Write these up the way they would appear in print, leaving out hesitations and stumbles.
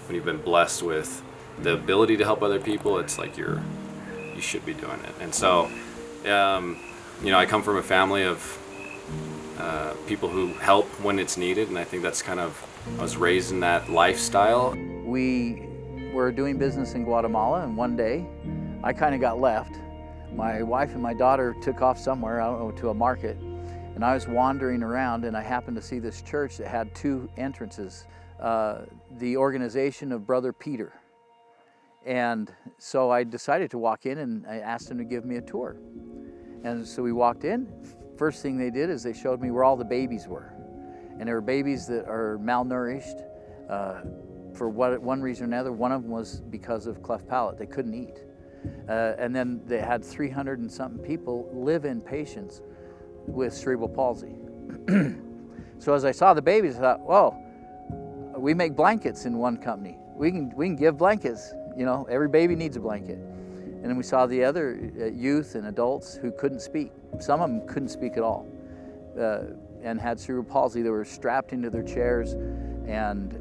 when you've been blessed with the ability to help other people, it's like you should be doing it. And so, I come from a family of people who help when it's needed, and I think that's I was raised in that lifestyle. We were doing business in Guatemala, and one day I kind of got left. My wife and my daughter took off somewhere, I don't know, to a market, and I was wandering around, and I happened to see this church that had two entrances, the organization of Brother Peter. And so I decided to walk in, and I asked him to give me a tour. And so we walked in. First thing they did is they showed me where all the babies were. And there were babies that are malnourished for one reason or another. One of them was because of cleft palate. They couldn't eat. And then they had 300 and something people live in patients with cerebral palsy. So as I saw the babies, I thought, whoa, we make blankets in one company. We can give blankets. Every baby needs a blanket. And then we saw the other youth and adults who couldn't speak. Some of them couldn't speak at all and had cerebral palsy. They were strapped into their chairs, and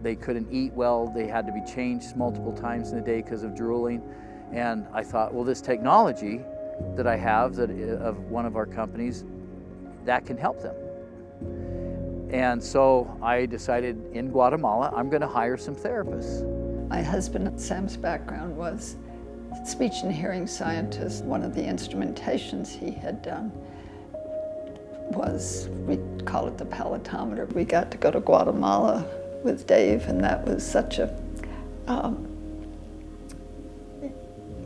they couldn't eat well. They had to be changed multiple times in a day because of drooling. And I thought, well, this technology that I have of one of our companies, that can help them. And so I decided in Guatemala, I'm going to hire some therapists. My husband, Sam's background was speech and hearing scientist. One of the instrumentations he had done was, we call it the palatometer. We got to go to Guatemala with Dave, and that was such a,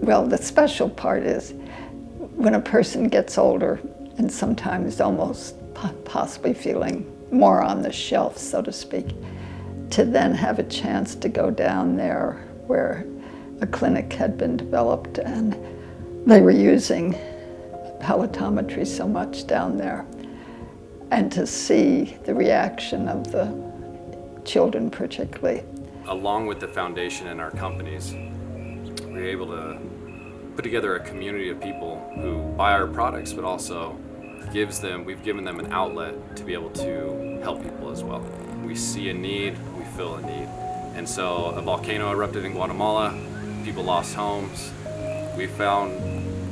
the special part is when a person gets older and sometimes almost possibly feeling more on the shelf, so to speak, to then have a chance to go down there where a clinic had been developed and they were using palatometry so much down there, and to see the reaction of the children particularly. Along with the foundation and our companies, we were able to put together a community of people who buy our products, but also we've given them an outlet to be able to help people as well. We see a need, we fill a need. And so a volcano erupted in Guatemala, people lost homes. We found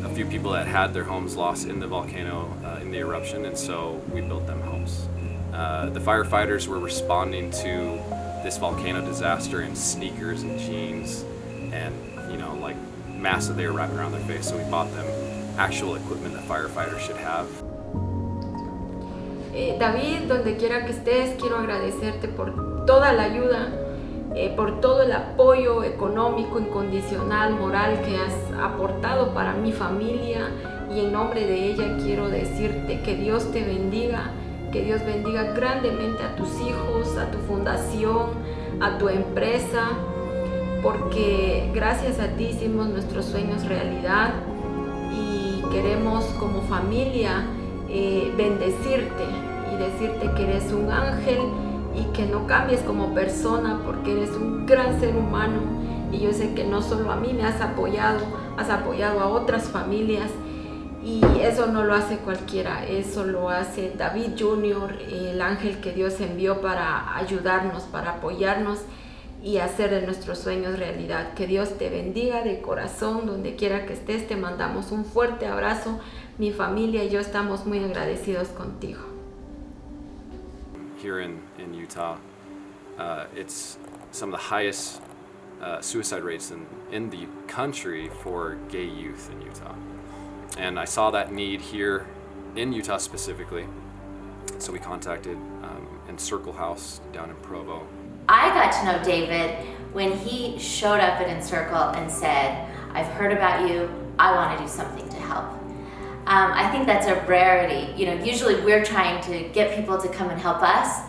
a few people that had their homes lost in the volcano in the eruption, and so we built them homes. The firefighters were responding to this volcano disaster in sneakers and jeans and, like masks that they were wrapping around their face, so we bought them actual equipment that firefighters should have. David, donde quiera que estés, quiero agradecerte por toda la ayuda, por todo el apoyo económico, incondicional, moral que has aportado para mi familia, y en nombre de ella quiero decirte que Dios te bendiga, que Dios bendiga grandemente a tus hijos, a tu fundación, a tu empresa, porque gracias a ti hicimos nuestros sueños realidad y queremos como familia bendecirte y decirte que eres un ángel y que no cambies como persona, porque eres un gran ser humano, y yo sé que no solo a mí me has apoyado a otras familias, y eso no lo hace cualquiera, eso lo hace David Jr., el ángel que Dios envió para ayudarnos, para apoyarnos y hacer de nuestros sueños realidad. Que Dios te bendiga de corazón, donde quiera que estés. Te mandamos un fuerte abrazo. Mi familia y yo estamos muy agradecidos contigo. Here in Utah, it's some of the highest suicide rates in the country for gay youth in Utah. And I saw that need here in Utah specifically, so we contacted Encircle House down in Provo. I got to know David when he showed up at Encircle and said, I've heard about you, I want to do something to help. I think that's a rarity. Usually we're trying to get people to come and help us,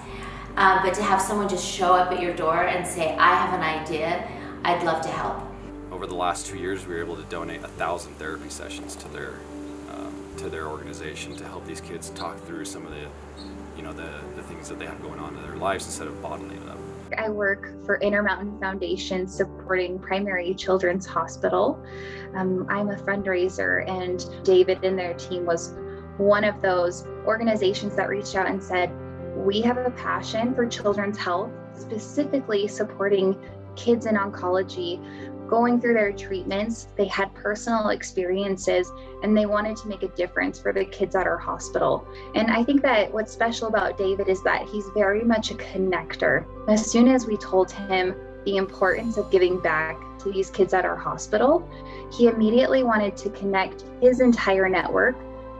but to have someone just show up at your door and say, I have an idea, I'd love to help. Over the last 2 years, we were able to donate 1,000 therapy sessions to their organization to help these kids talk through some of the things that they have going on in their lives instead of bottling it up. I work for Intermountain Foundation supporting Primary Children's Hospital. I'm a fundraiser, and David and their team was one of those organizations that reached out and said, we have a passion for children's health specifically supporting kids in oncology, going through their treatments. They had personal experiences and they wanted to make a difference for the kids at our hospital. And I think that what's special about David is that he's very much a connector. As soon as we told him the importance of giving back to these kids at our hospital, he immediately wanted to connect his entire network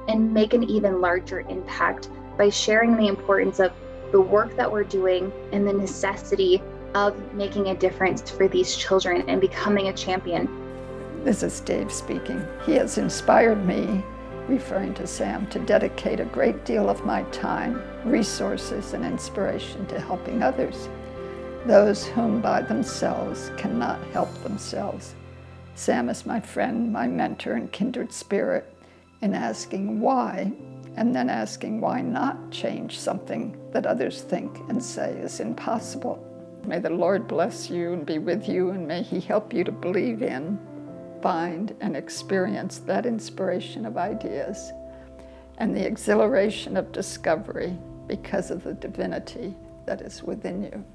and make an even larger impact by sharing the importance of the work that we're doing and the necessity of making a difference for these children and becoming a champion. This is Dave speaking. He has inspired me, referring to Sam, to dedicate a great deal of my time, resources, and inspiration to helping others, those whom by themselves cannot help themselves. Sam is my friend, my mentor, and kindred spirit in asking why, and then asking why not change something that others think and say is impossible. May the Lord bless you and be with you, and may He help you to believe in, find, and experience that inspiration of ideas and the exhilaration of discovery because of the divinity that is within you.